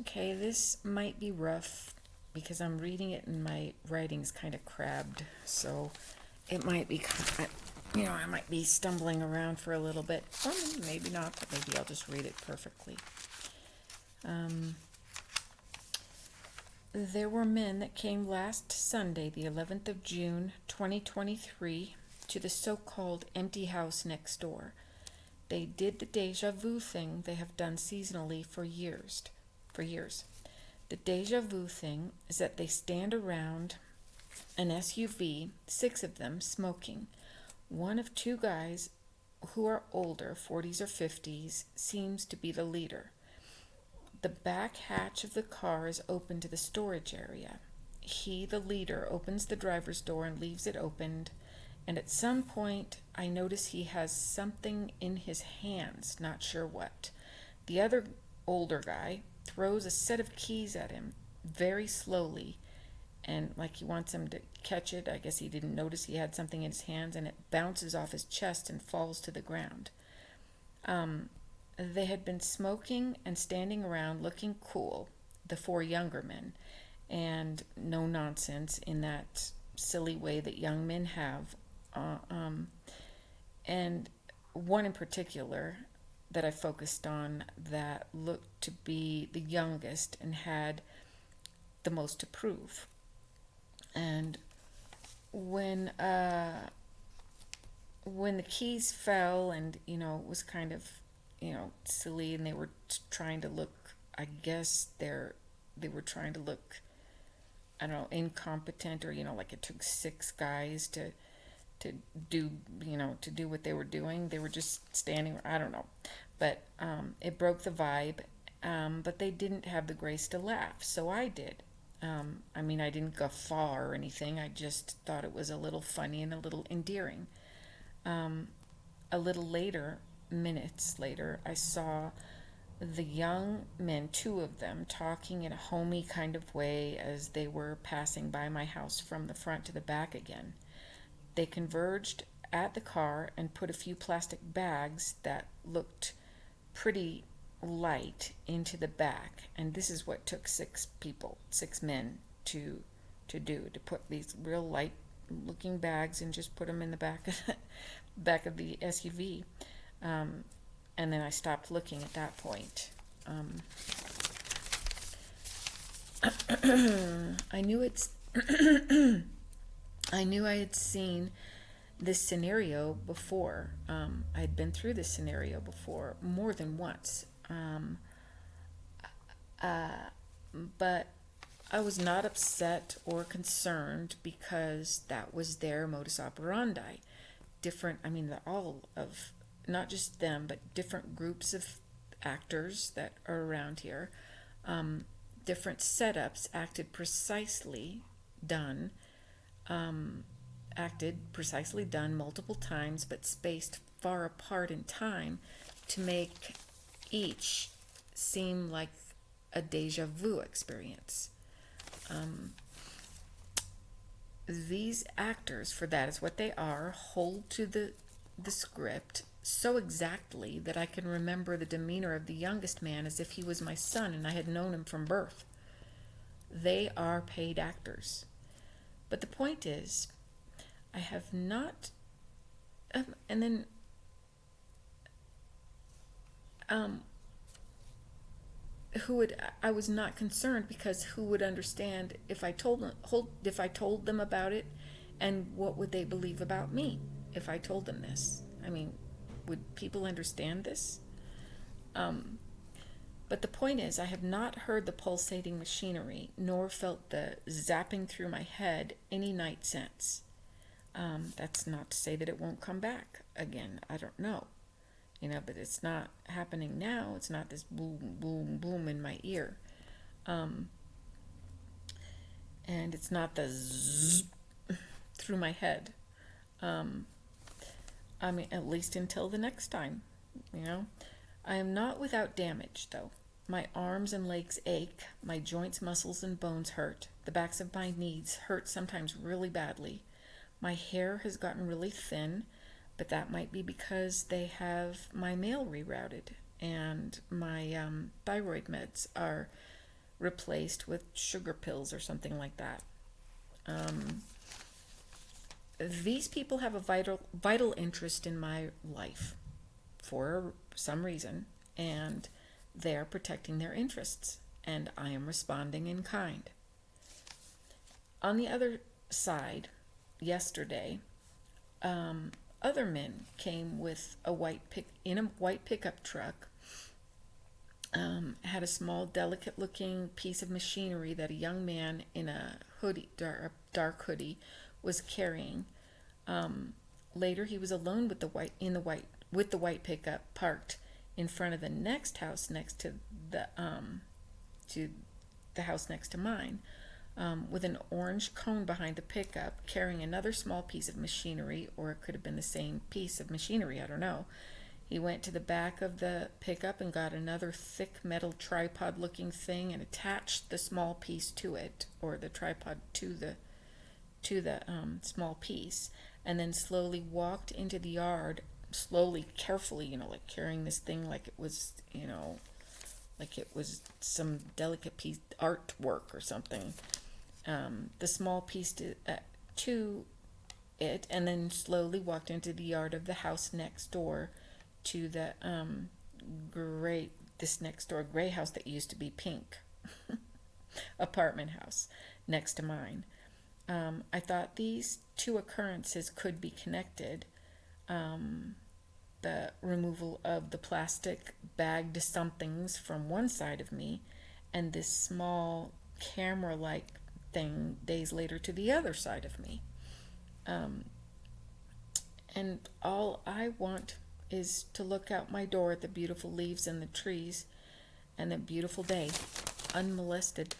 Okay, this might be rough because I'm reading it and my writing's kind of crabbed, so it might be, I might be stumbling around for a little bit. Or maybe not, but maybe I'll just read it perfectly. Um, there were men that came last Sunday, the 11th of June, 2023, to the so-called empty house next door. They did the deja vu thing they have done seasonally for years. The deja vu thing is that they stand around an SUV, 6 of them, smoking. One of 2 guys who are older, 40s or 50s, seems to be the leader. The back hatch of the car is open to the storage area. He, the leader, opens the driver's door and leaves it opened, and at some point I notice he has something in his hands, not sure what. The other older guy throws a set of keys at him very slowly, and like he wants him to catch it. I guess he didn't notice he had something in his hands, and it bounces off his chest and falls to the ground. They had been smoking and standing around looking cool, the 4 younger men, and no nonsense in that silly way that young men have. And one in particular that I focused on that looked to be the youngest and had the most to prove. And when the keys fell, and it was kind of silly, and they were trying to look, I guess they were trying to look, I don't know, incompetent, or like it took 6 guys to do what they were doing. They were just standing, I don't know, but it broke the vibe. But they didn't have the grace to laugh, so I did. I didn't guffaw or anything. I just thought it was a little funny and a little endearing. A little later, minutes later, I saw the young men, 2 of them, talking in a homey kind of way as they were passing by my house from the front to the back again. They converged at the car and put a few plastic bags that looked pretty light into the back, and this is what took 6 men to put these real light looking bags and just put them in the back of the SUV. And then I stopped looking at that point. I knew I had seen this scenario before. I had been through this scenario before more than once. But I was not upset or concerned because that was their modus operandi. All of, not just them, but different groups of actors that are around here, different setups acted precisely done multiple times, but spaced far apart in time to make each seem like a deja vu experience. These actors, for that is what they are, hold to the script so exactly that I can remember the demeanor of the youngest man as if he was my son and I had known him from birth. They are paid actors. But the point is, I have not, and then, I was not concerned because who would understand if I told them about it, and what would they believe about me if I told them this? Would people understand this? But the point is, I have not heard the pulsating machinery, nor felt the zapping through my head any night since. That's not to say that it won't come back again. I don't know. But it's not happening now. It's not this boom, boom, boom in my ear. And it's not the zzz through my head. At least until the next time, I am not without damage, though. My arms and legs ache. My joints, muscles, and bones hurt. The backs of my knees hurt sometimes really badly. My hair has gotten really thin, but that might be because they have my mail rerouted, and my thyroid meds are replaced with sugar pills or something like that. These people have a vital interest in my life for some reason, and they're protecting their interests, and I am responding in kind. On the other side, yesterday, other men came with in a white pickup truck, had a small, delicate-looking piece of machinery that a young man in a hoodie, dark hoodie, was carrying. Later, he was alone with the white pickup parked in front of the next house next to the house next to mine, with an orange cone behind the pickup, carrying another small piece of machinery, or it could have been the same piece of machinery, I don't know. He went to the back of the pickup and got another thick metal tripod-looking thing and attached the small piece to it, or the tripod to the small piece, and then slowly walked into the yard, carefully, like carrying this thing like it was, like it was some delicate piece artwork or something. The small piece to it, and then slowly walked into the yard of the house next door to the gray house that used to be pink apartment house next to mine. I thought these two occurrences could be connected. The removal of the plastic bagged somethings from one side of me, and this small camera-like thing days later to the other side of me. And all I want is to look out my door at the beautiful leaves and the trees and the beautiful day, unmolested